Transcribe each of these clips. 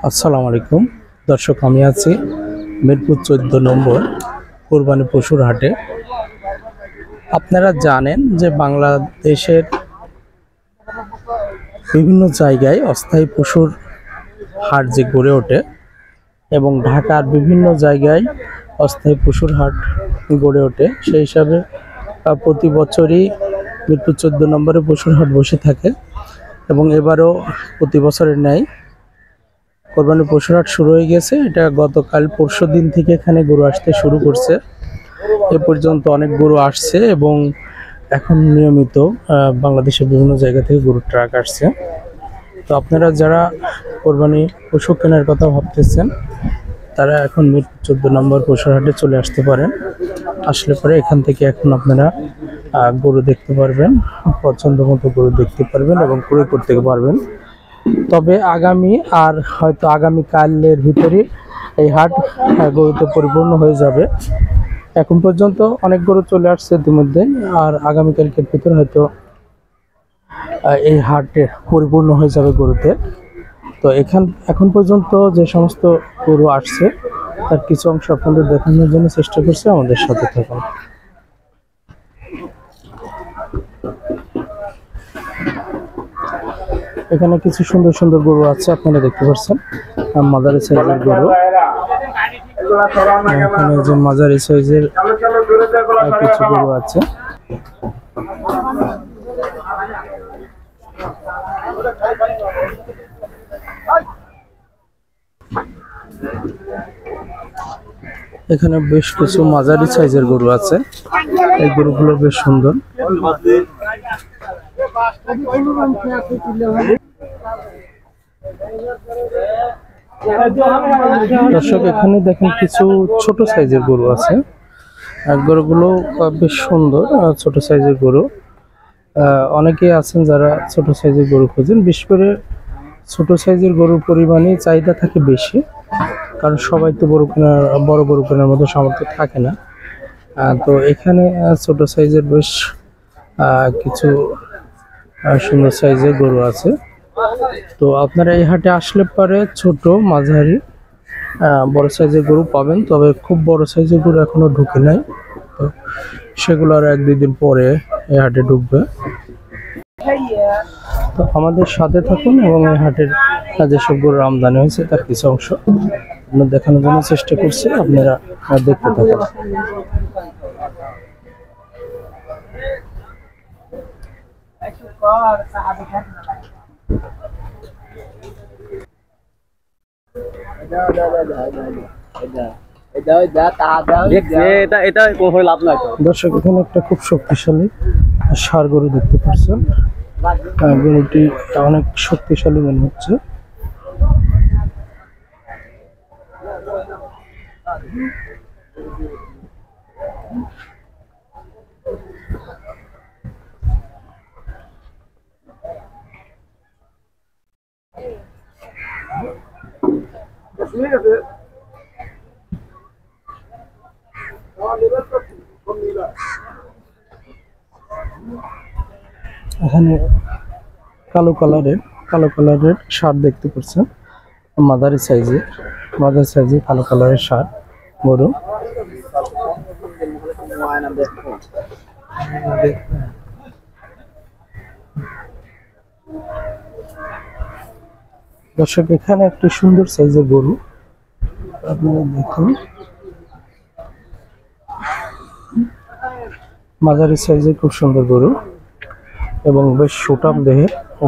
আসসালামু আলাইকুম দর্শক, আমি আছি মিরপুর 14 নম্বর কোরবানি পশুর হাটে। আপনারা জানেন যে বাংলাদেশের বিভিন্ন জায়গায় অস্থায়ী পশুর হাট যে গড়ে ওঠে এবং ঢাকার বিভিন্ন জায়গায় অস্থায়ী পশুর হাট গড়ে ওঠে, সেই হিসাবে প্রতি বছরই মিরপুর 14 নম্বরে পশুর হাট বসে থাকে এবং এবারও প্রতি বছরের ন্যায় কোরবানি পশুর হাট শুরু হয়ে গেছে। এটা গতকাল পরশু দিন থেকে এখানে গরু আসতে শুরু করছে। এ পর্যন্ত অনেক গরু আসছে এবং এখন নিয়মিত বাংলাদেশের বিভিন্ন জায়গা থেকে গরুর ট্রাক আসছে। তো আপনারা যারা কোরবানি পশু কেনার কথা ভাবতেছেন তারা এখন মিরপুর 14 নম্বর পশুর হাটে চলে আসতে পারেন। আসলে পরে এখান থেকে এখন আপনারা গরু দেখতে পারবেন, পছন্দ মতো গরু দেখতে পারবেন এবং ক্রয় করতে পারবেন। তবে আগামী আর হয়তো আগামীকালের ভিতরে এই হাট গরুতে পরিপূর্ণ হয়ে যাবে। এখন পর্যন্ত অনেক গরু চলে আসছে ইতিমধ্যে, আর আগামীকালকের ভিতরে হয়তো এই হাটে পরিপূর্ণ হয়ে যাবে গরুতে। তো এখন পর্যন্ত যে সমস্ত গরু আসছে তার কিছু অংশ আপনাদের দেখানোর জন্য চেষ্টা করছি, আমাদের সাথে থাকুন। এখানে কিছু সুন্দর সুন্দর গরু আছে, আপনারা দেখতে পাচ্ছেন মাঝারি সাইজের গরু। এখানে যে মাঝারি সাইজের কিছু গরু আছে। এখানে বেশ কিছু মাঝারি সাইজের গরু আছে, এই গরুগুলো বেশ সুন্দর। দর্শক, এখানে দেখেন কিছু ছোট সাইজের গরু আছে, গরুগুলো বেশ সুন্দর। ছোট সাইজের গরু, অনেকেই আছেন যারা ছোট সাইজের গরু খোঁজেন। বিশেষ করে ছোট সাইজের গরুর পরিমাণে চাহিদা থাকে বেশি, কারণ সবাই তো বড় গরু কেনার মতো সামর্থ্য থাকে না। তো এখানে ছোট সাইজের বেশ কিছু সুন্দর সাইজের গরু আছে। তো আপনারা এই হাটে আসলে পরে ছোট, মাঝারি, বড় সাইজের গরু পাবেন। তবে খুব বড় সাইজের গরু এখনো ঢুকে নাই, তো সেগুলো আর 1-2 দিন পরে এই হাটে ঢুকবে। তো আমাদের সাথে থাকুন এবং এই হাটের যেসব গরুর আমদানি হয়েছে তার কিছু অংশ আপনার দেখানোর জন্য চেষ্টা করছি, আপনারা দেখতে থাকুন। দর্শক, এখানে একটা খুব শক্তিশালী ষাঁড় গরু দেখতে পাচ্ছেন। গরুটি অনেক শক্তিশালী মনে হচ্ছে। এখানে কালো কালারের ষাঁড় দেখতে পাচ্ছেন, মাঝারি সাইজে কালো কালারের ষাঁড় গরু। দর্শক, এখানে একটি সুন্দর সাইজের গরু, আপনারা দেখুন। মাঝারি সাইজের খুব সুন্দর গরু এবং বেশ সুঠাম দেহে,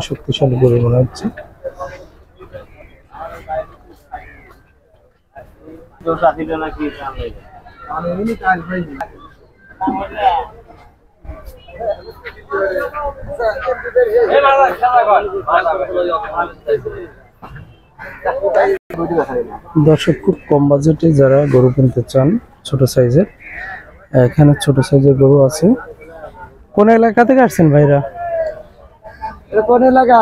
শক্তিশালী গরু মনে হচ্ছে। দর্শক, খুব কম বাজেটে যারা গরু কিনতে চান ছোট সাইজের, এখানে ছোট সাইজের গরু আছে। কোন এলাকা থেকে আসছেন ভাইরা? কোন এলাকা?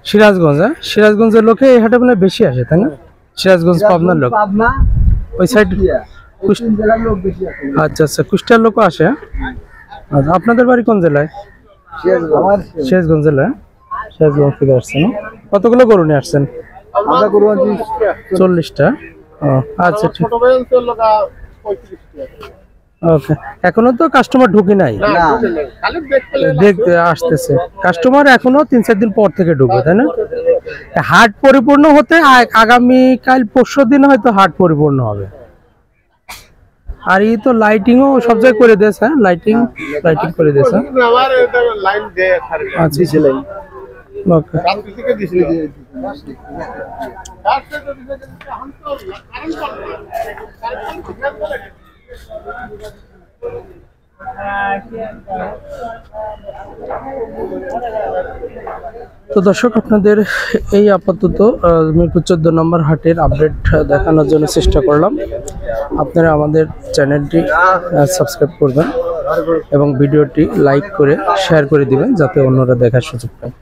সিরাজগঞ্জ। সিরাজগঞ্জের লোকে এই হাটে মানে বেশি আসে, তাই না? সিরাজগঞ্জ পাবনার লোক, ওই সাইড। আচ্ছা আচ্ছা, কুষ্টিয়ার লোকও আসে। আচ্ছা, আপনাদের বাড়ি কোন জেলায়? সিরাজগঞ্জ জেলায়। সিরাজগঞ্জ থেকে আসছেন। কতগুলো গরু নিয়ে আসছেন? 40টা। ও আচ্ছা ঠিক। ওকে, এখনো তো কাস্টমার ঢুকে নাই, দেখতে আসতেছে কাস্টমার, এখনো 3-4 দিন পর থেকে ঢুকবে, তাই না? হাট পরিপূর্ণ হতে আগামী কাল পরশু দিন হয়তো হাট পরিপূর্ণ হবে। আর এই তো লাইটিংও সব জায়গায় করে দিয়েছে। হ্যাঁ, লাইটিং করে দিয়েছে। আচ্ছা ওকে। তো দর্শক, আপনাদের এই আপাতত মিরপুর 14 নম্বর হাটের আপডেট দেখানোর জন্য চেষ্টা করলাম। আপনারা আমাদের চ্যানেলটি সাবস্ক্রাইব করবেন এবং ভিডিওটি লাইক করে শেয়ার করে দিবেন, যাতে অন্যরা দেখার সুযোগ পায়।